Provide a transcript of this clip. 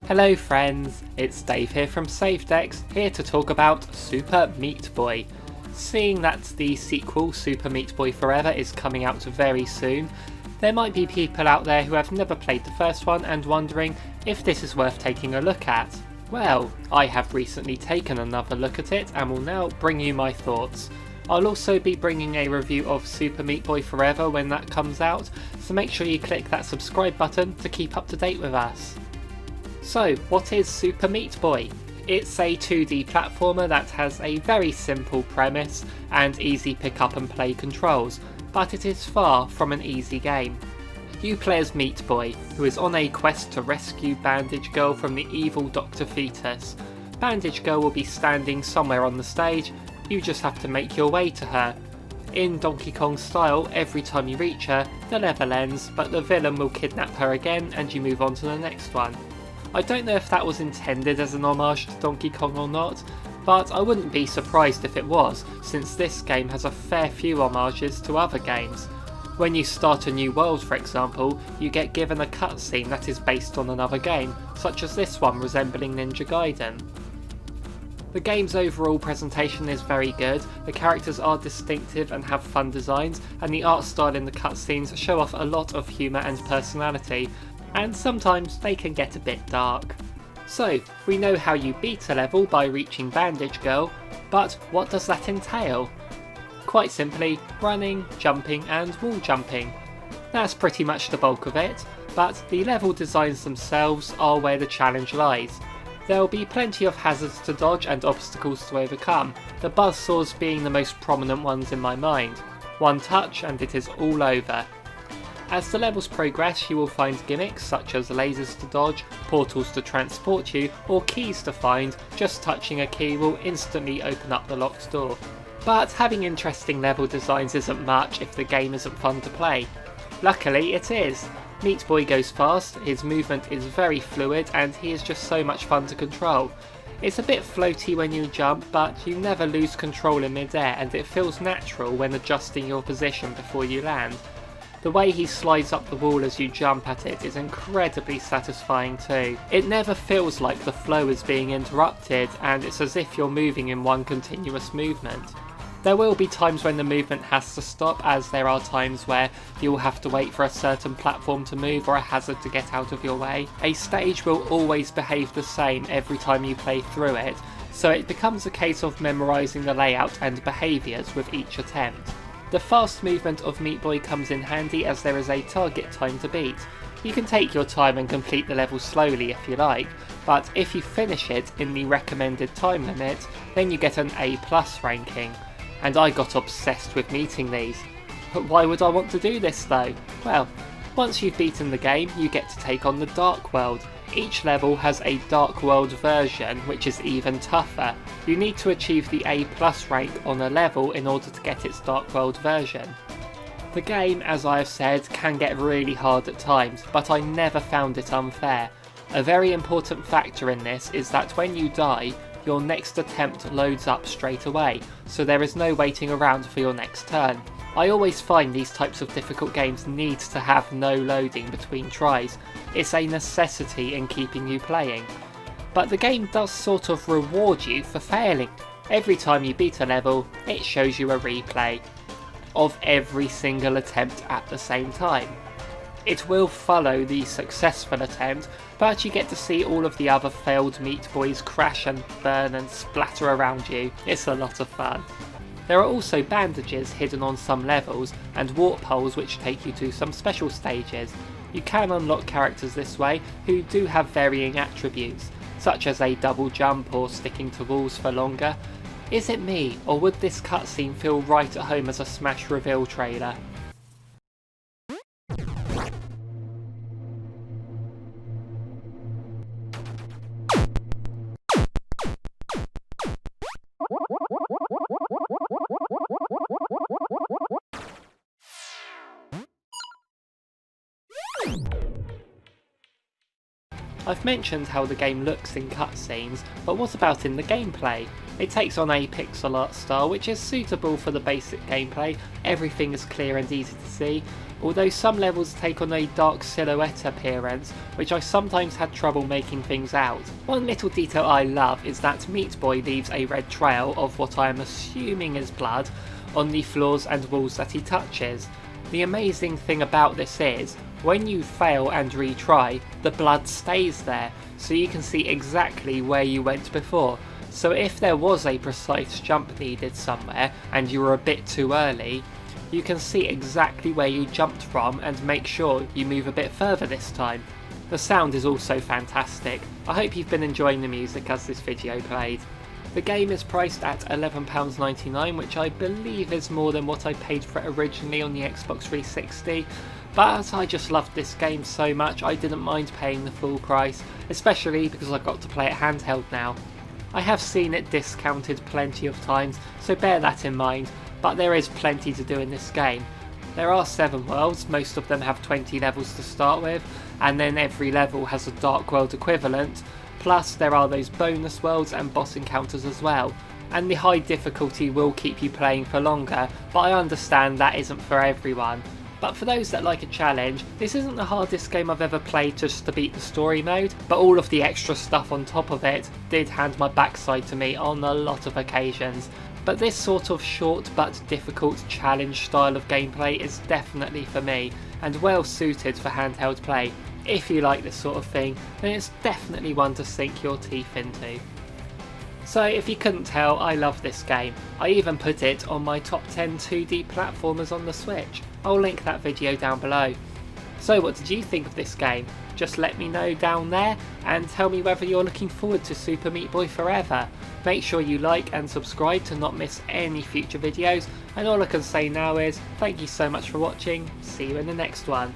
Hello friends, it's Dave here from SaveDex, here to talk about Super Meat Boy. Seeing that the sequel, Super Meat Boy Forever, is coming out very soon, there might be people out there who have never played the first one and wondering if this is worth taking a look at. Well, I have recently taken another look at it and will now bring you my thoughts. I'll also be bringing a review of Super Meat Boy Forever when that comes out, so make sure you click that subscribe button to keep up to date with us. So, what is Super Meat Boy? It's a 2D platformer that has a very simple premise and easy pick up and play controls, but it is far from an easy game. You play as Meat Boy, who is on a quest to rescue Bandage Girl from the evil Dr. Fetus. Bandage Girl will be standing somewhere on the stage, you just have to make your way to her. In Donkey Kong style, every time you reach her, the level ends, but the villain will kidnap her again and you move on to the next one. I don't know if that was intended as an homage to Donkey Kong or not, but I wouldn't be surprised if it was, since this game has a fair few homages to other games. When you start a new world, for example, you get given a cutscene that is based on another game, such as this one resembling Ninja Gaiden. The game's overall presentation is very good, the characters are distinctive and have fun designs, and the art style in the cutscenes show off a lot of humour and personality, and sometimes they can get a bit dark. So, we know how you beat a level by reaching Bandage Girl, but what does that entail? Quite simply, running, jumping and wall jumping. That's pretty much the bulk of it, but the level designs themselves are where the challenge lies. There will be plenty of hazards to dodge and obstacles to overcome, the buzzsaws being the most prominent ones in my mind. One touch and it is all over. As the levels progress, you will find gimmicks such as lasers to dodge, portals to transport you, or keys to find. Just touching a key will instantly open up the locked door. But having interesting level designs isn't much if the game isn't fun to play. Luckily it is. Meat Boy goes fast, his movement is very fluid and he is just so much fun to control. It's a bit floaty when you jump, but you never lose control in mid-air and it feels natural when adjusting your position before you land. The way he slides up the wall as you jump at it is incredibly satisfying too. It never feels like the flow is being interrupted and it's as if you're moving in one continuous movement. There will be times when the movement has to stop, as there are times where you'll have to wait for a certain platform to move or a hazard to get out of your way. A stage will always behave the same every time you play through it, so it becomes a case of memorising the layout and behaviours with each attempt. The fast movement of Meat Boy comes in handy as there is a target time to beat. You can take your time and complete the level slowly if you like, but if you finish it in the recommended time limit, then you get an A+ ranking. And I got obsessed with meeting these. But why would I want to do this though? Well, once you've beaten the game, you get to take on the Dark World. Each level has a Dark World version, which is even tougher. You need to achieve the A+ rank on a level in order to get its Dark World version. The game, as I have said, can get really hard at times, but I never found it unfair. A very important factor in this is that when you die, your next attempt loads up straight away, so there is no waiting around for your next turn. I always find these types of difficult games need to have no loading between tries. It's a necessity in keeping you playing. But the game does sort of reward you for failing. Every time you beat a level, it shows you a replay of every single attempt at the same time. It will follow the successful attempt, but you get to see all of the other failed Meat Boys crash and burn and splatter around you. It's a lot of fun. There are also bandages hidden on some levels and warp holes which take you to some special stages. You can unlock characters this way who do have varying attributes, such as a double jump or sticking to walls for longer. Is it me, or would this cutscene feel right at home as a Smash reveal trailer? I've mentioned how the game looks in cutscenes, but what about in the gameplay? It takes on a pixel art style which is suitable for the basic gameplay. Everything is clear and easy to see, although some levels take on a dark silhouette appearance, which I sometimes had trouble making things out. One little detail I love is that Meat Boy leaves a red trail of what I am assuming is blood on the floors and walls that he touches. The amazing thing about this is, when you fail and retry, the blood stays there, so you can see exactly where you went before. So if there was a precise jump needed somewhere and you were a bit too early, you can see exactly where you jumped from and make sure you move a bit further this time. The sound is also fantastic. I hope you've been enjoying the music as this video played. The game is priced at £11.99, which I believe is more than what I paid for it originally on the Xbox 360, but I just loved this game so much I didn't mind paying the full price, especially because I got to play it handheld now. I have seen it discounted plenty of times, so bear that in mind, but there is plenty to do in this game. There are 7 worlds, most of them have 20 levels to start with, and then every level has a Dark World equivalent, plus there are those bonus worlds and boss encounters as well. And the high difficulty will keep you playing for longer, but I understand that isn't for everyone. But for those that like a challenge, this isn't the hardest game I've ever played just to beat the story mode, but all of the extra stuff on top of it did hand my backside to me on a lot of occasions. But this sort of short but difficult challenge style of gameplay is definitely for me, and well suited for handheld play. If you like this sort of thing, then it's definitely one to sink your teeth into. So if you couldn't tell, I love this game. I even put it on my top 10 2D platformers on the Switch. I'll link that video down below. So what did you think of this game? Just let me know down there and tell me whether you're looking forward to Super Meat Boy Forever. Make sure you like and subscribe to not miss any future videos, and all I can say now is thank you so much for watching. See you in the next one.